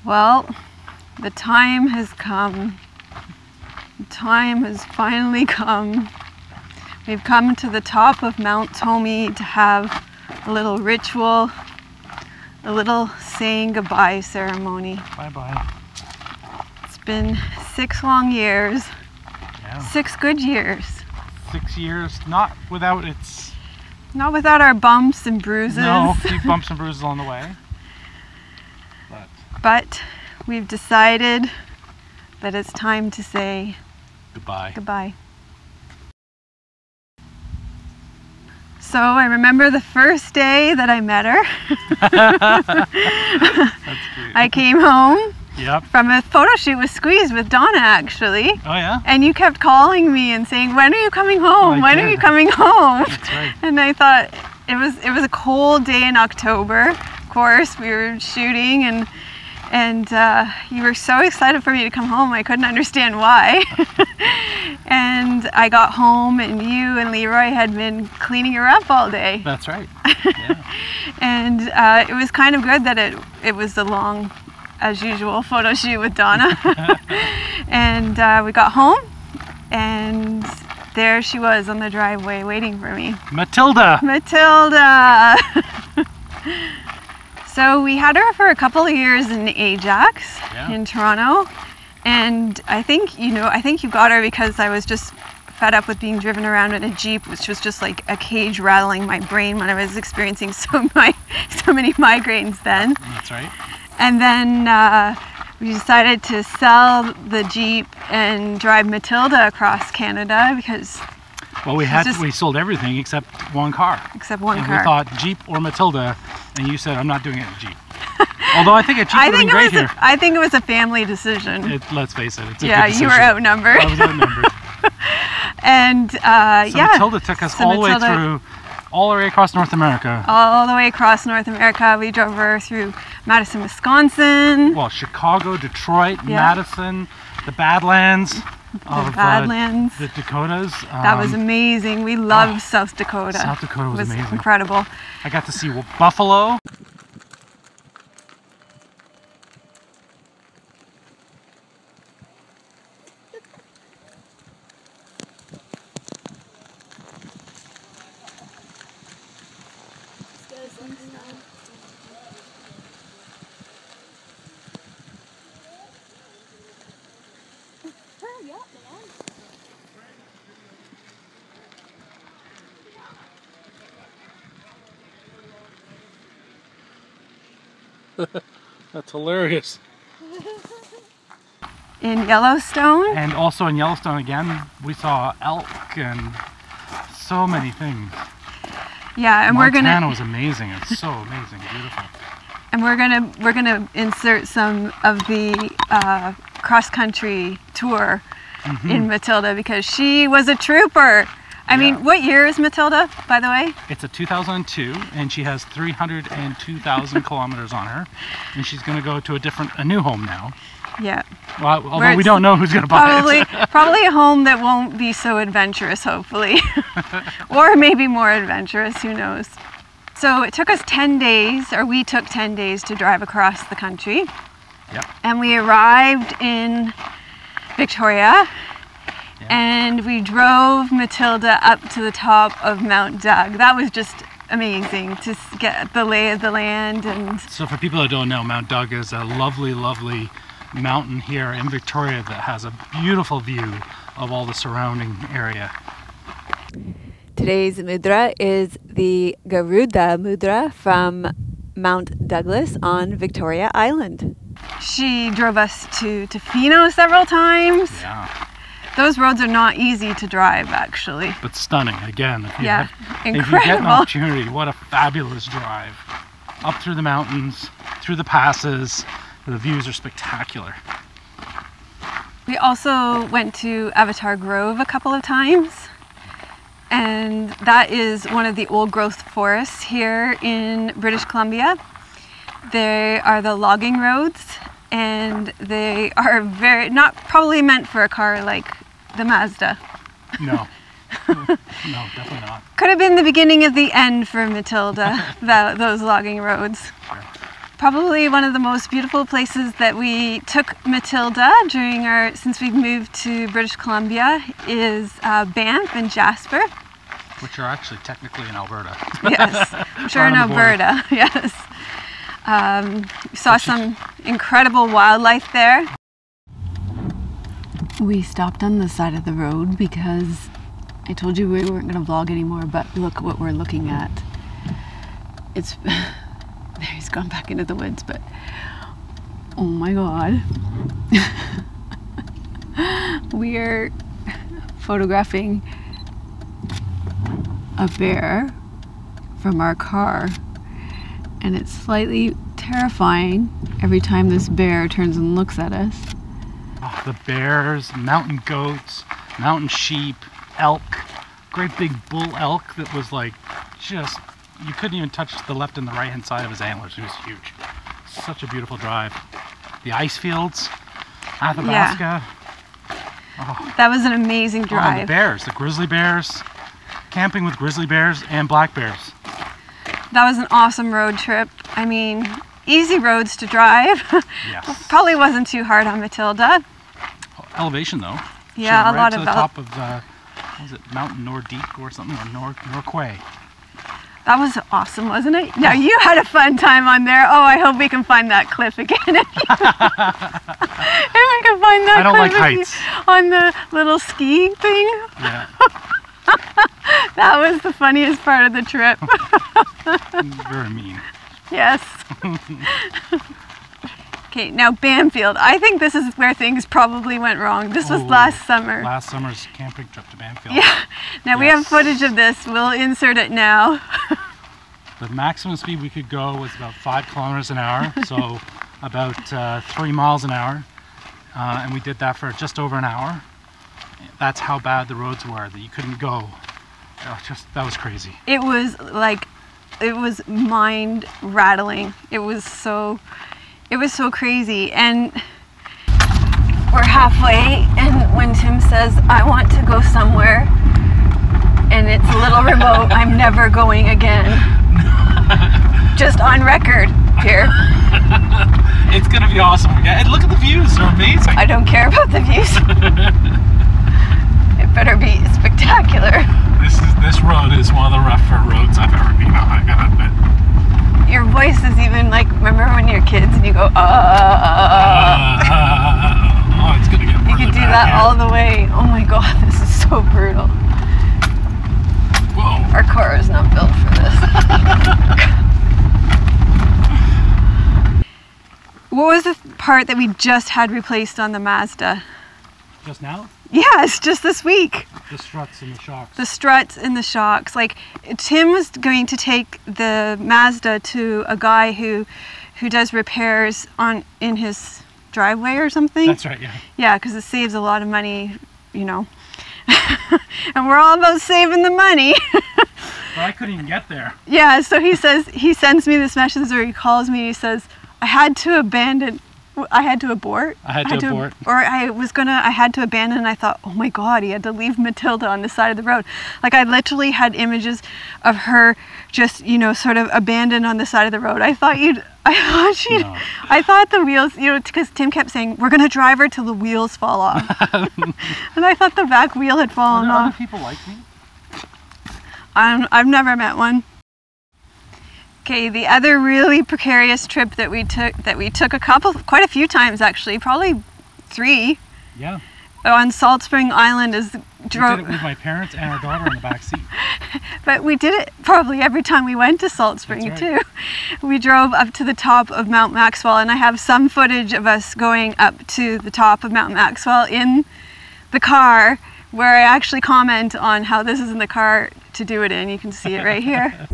Well, the time has come. The time has finally come. We've come to the top of Mount Tomi to have a little ritual, a little saying goodbye ceremony. Bye-bye. It's been 6 long years, Yeah. 6 good years. 6 years, not without its... Not without our bumps and bruises. No, a few bumps and bruises along the way. But we've decided that it's time to say Goodbye. goodbye. So I remember the first day that I met her. That's great. I came home Yep. from a photo shoot with Squeeze with Donna, actually. Oh yeah? And you kept calling me and saying, when are you coming home? I When did. are you coming home? That's right. And I thought it was a cold day in October. Of course, we were shooting and you were so excited for me to come home. I couldn't understand why. And I got home and you and Leroy had been cleaning her up all day. That's right. Yeah. And it was kind of good that it was the long, as usual, photo shoot with Donna. And we got home and there she was on the driveway waiting for me. Matilda! Matilda! So we had her for a couple of years in Ajax, Yeah. in Toronto. And I think you got her because I was just fed up with being driven around in a Jeep, which was just like a cage rattling my brain when I was experiencing so many migraines then. That's right. And then we decided to sell the Jeep and drive Matilda across Canada because Well, we sold everything except one car. except one And car. we thought Jeep or Matilda, and you said I'm not doing it in a Jeep. Although I think a Jeep would have been great here. I think it was a family decision. Let's face it, it's a Yeah, good you were decision. outnumbered. I was outnumbered. And So yeah, Matilda took us all the way through, all the way across North America. all the way across North America. We drove her through Madison, Wisconsin, Well, Chicago, Detroit, Yeah. Madison, the Badlands of Badlands. the Dakotas. That was amazing. We loved South Dakota. South Dakota was amazing. Incredible. I got to see buffalo. That's hilarious. In Yellowstone, And also in Yellowstone again, we saw elk and so many things. yeah, and Montana was amazing. It's so amazing, beautiful. we're gonna insert some of the cross country tour in Matilda because she was a trooper. I mean, what year is Matilda, by the way? It's a 2002, and she has 302,000 kilometers on her, and she's going to go to a new home now. Yeah. Well, although we don't know who's going to buy it. Probably a home that won't be so adventurous, hopefully. Or maybe more adventurous, who knows. So it took us 10 days, or we took 10 days to drive across the country. Yep. And we arrived in Victoria, Yeah. and we drove Matilda up to the top of Mount Doug. That was just amazing to get the lay of the land. And So for people that don't know, Mount Doug is a lovely, lovely mountain here in Victoria that has a beautiful view of all the surrounding area. Today's mudra is the Garuda mudra from Mount Douglas on Victoria Island. she drove us to Tofino several times. Yeah, Those roads are not easy to drive, actually. but stunning again. If you Yeah, if you get an incredible. opportunity, what a fabulous drive. Up through the mountains, through the passes, the views are spectacular. We also went to Avatar Grove a couple of times, and that is one of the old growth forests here in British Columbia. They are the logging roads, and they are not probably meant for a car like the Mazda. No, no, definitely not. Could have been the beginning of the end for Matilda, those logging roads. Probably one of the most beautiful places that we took Matilda since we moved to British Columbia is Banff and Jasper. Which are actually technically in Alberta. Yes, which are in Alberta, yes. We saw some incredible wildlife there. We stopped on the side of the road because I told you we weren't going to vlog anymore, but look what we're looking at. It's... He's gone back into the woods, but oh my god. We are photographing a bear from our car, and it's slightly terrifying every time this bear turns and looks at us. Oh, the bears, mountain goats, mountain sheep, elk, great big bull elk that was like just, you couldn't even touch the left and the right hand side of his antlers. It was huge. Such a beautiful drive. The ice fields, Athabasca. Yeah. Oh. That was an amazing drive. Oh, and the bears, the grizzly bears, camping with grizzly bears and black bears. That was an awesome road trip. I mean, easy roads to drive. Yes. Probably wasn't too hard on Matilda. Elevation though. Yeah, a lot of the top of what was it, Mount Nordique or something, or Norquay. That was awesome, wasn't it? Now you had a fun time on there. Oh, I hope we can find that cliff again. If we can find that I don't cliff like heights. On the little skiing thing. Yeah. That was the funniest part of the trip. Very mean. Yes. Okay, now Banfield. I think this is where things probably went wrong. This was last summer. Last summer's camping trip to Banfield. Yeah. Now we have footage of this. We'll insert it now. The maximum speed we could go was about 5 kilometers an hour, so about 3 miles an hour. And we did that for just over an hour. That's how bad the roads were, that you couldn't go. That was crazy. It was like, it was mind rattling. It was so crazy. And we're halfway, and when Tim says, I want to go somewhere, and it's a little remote, I'm never going again. Just on record here. It's gonna be awesome. Yeah, and look at the views, they're amazing. I don't care about the views. It better be spectacular. This road is one of the rougher roads I've ever been on, I gotta admit. Your voice is even like, remember when you're kids and you go, oh, it's gonna get you could do that all the way. Oh my god, this is so brutal. Whoa. Our car is not built for this. What was the part that we just had replaced on the Mazda? Just now? Yes, just this week. The struts and the shocks. The struts and the shocks. Like, Tim was going to take the Mazda to a guy who does repairs in his driveway or something. That's right, yeah. Yeah, because it saves a lot of money, you know. And we're all about saving the money. But I couldn't even get there. Yeah, so he sends me this message, or he calls me, he says, I had to abort. I had to abort. I had to abandon, and I thought, oh my god, he had to leave Matilda on the side of the road. Like, I literally had images of her just, you know, sort of abandoned on the side of the road. I thought the wheels, you know, because Tim kept saying, we're going to drive her till the wheels fall off. And I thought the back wheel had fallen off. Are there other people like me? I've never met one. Okay, the other really precarious trip that we took quite a few times actually, probably 3. Yeah. On Salt Spring Island We did it with my parents and our daughter in the back seat. But we did it probably every time we went to Salt Spring too. We drove up to the top of Mount Maxwell, and I have some footage of us going up to the top of Mount Maxwell in the car, where I actually comment on how this isn't the car to do it in. You can see it right here.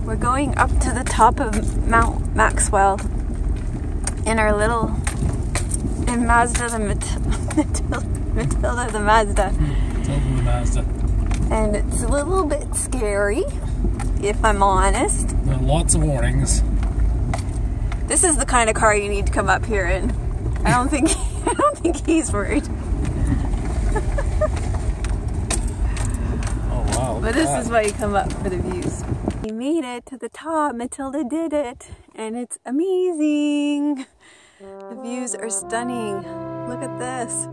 We're going up to the top of Mount Maxwell in our little, Mazda the Matilda the Mazda. Matilda the Mazda. And it's a little bit scary, if I'm honest. There are lots of warnings. This is the kind of car you need to come up here in. I don't think he's worried. Oh wow. But this is why you come up for the views. We made it to the top. Matilda did it. and it's amazing. The views are stunning. Look at this.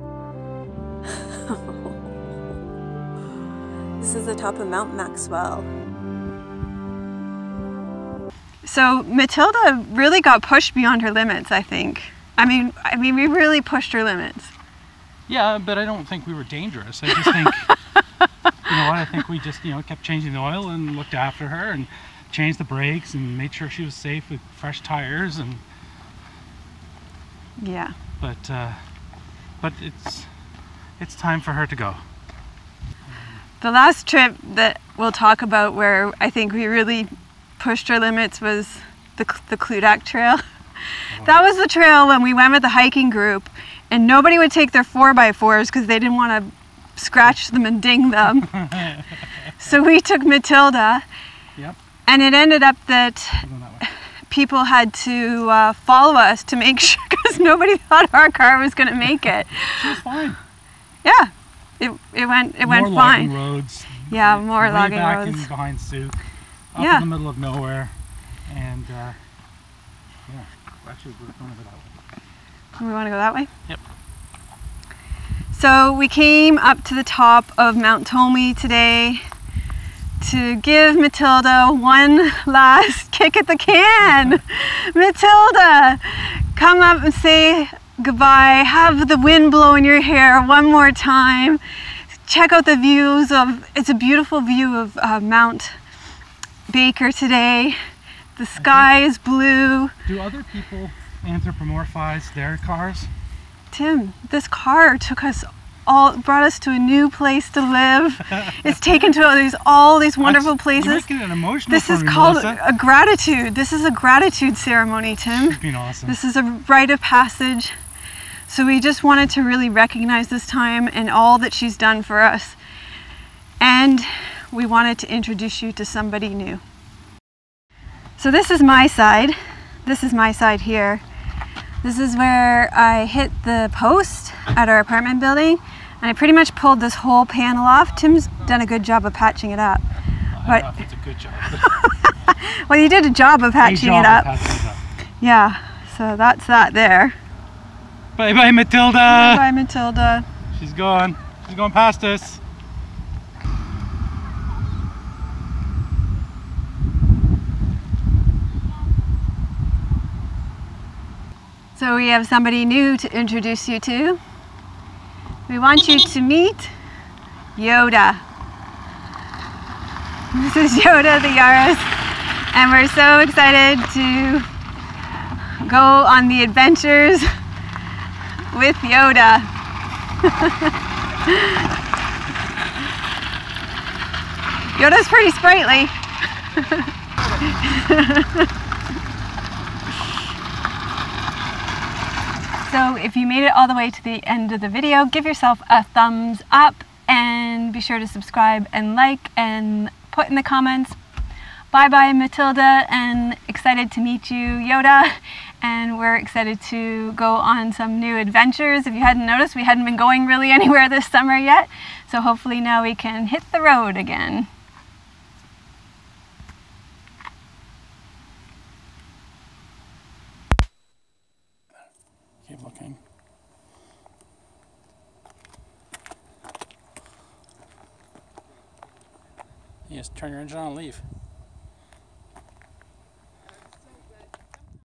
This is the top of Mount Maxwell. So Matilda really got pushed beyond her limits, I think. I mean, we really pushed her limits. Yeah, but I don't think we were dangerous. I just think, you know what, I think we just, kept changing the oil and looked after her and changed the brakes and made sure she was safe with fresh tires and... Yeah. But it's time for her to go. The last trip that we'll talk about where I think we really pushed our limits was the Kludak Trail. That was the trail when we went with the hiking group and nobody would take their 4x4s because they didn't want to scratch them and ding them. So we took Matilda. Yep. And it ended up that people had to follow us to make sure, because nobody thought our car was going to make it. She was fine. Yeah, it went fine. Logging roads. Yeah, more logging back roads. In behind Souk, up Yeah. in the middle of nowhere, and yeah, actually we're going over that way. We want to go that way? Yep. So we came up to the top of Mount Tomi today to give Matilda one last kick at the can. Matilda, come up and say goodbye. Have the wind blow in your hair one more time. Check out the views of, it's a beautiful view of Mount Baker today. The sky is blue. Do other people anthropomorphize their cars? Tim, this car brought us to a new place to live. It's taken to all these wonderful places. You're making it emotional. This is called a gratitude. This is a gratitude ceremony, Tim. It's been awesome. This is a rite of passage. So we just wanted to really recognize this time and all that she's done for us. And we wanted to introduce you to somebody new. So this is my side. This is my side here. This is where I hit the post at our apartment building, and I pretty much pulled this whole panel off. Tim's done a good job of patching it up. I don't know if it's a good job. Well, you did a job of patching it up. Yeah, so that's that there. Bye-bye, Matilda. Bye-bye, Matilda. She's gone. She's going past us. So we have somebody new to introduce you to. We want you to meet Yoda. This is Yoda the Yaris, and we're so excited to go on the adventures with Yoda. Yoda's pretty sprightly. So if you made it all the way to the end of the video, give yourself a thumbs up and be sure to subscribe and like and put in the comments, bye bye Matilda, and excited to meet you Yoda, and we're excited to go on some new adventures. If you hadn't noticed, we hadn't been going really anywhere this summer yet, so hopefully now we can hit the road again. Keep looking. You just turn your engine on and leave.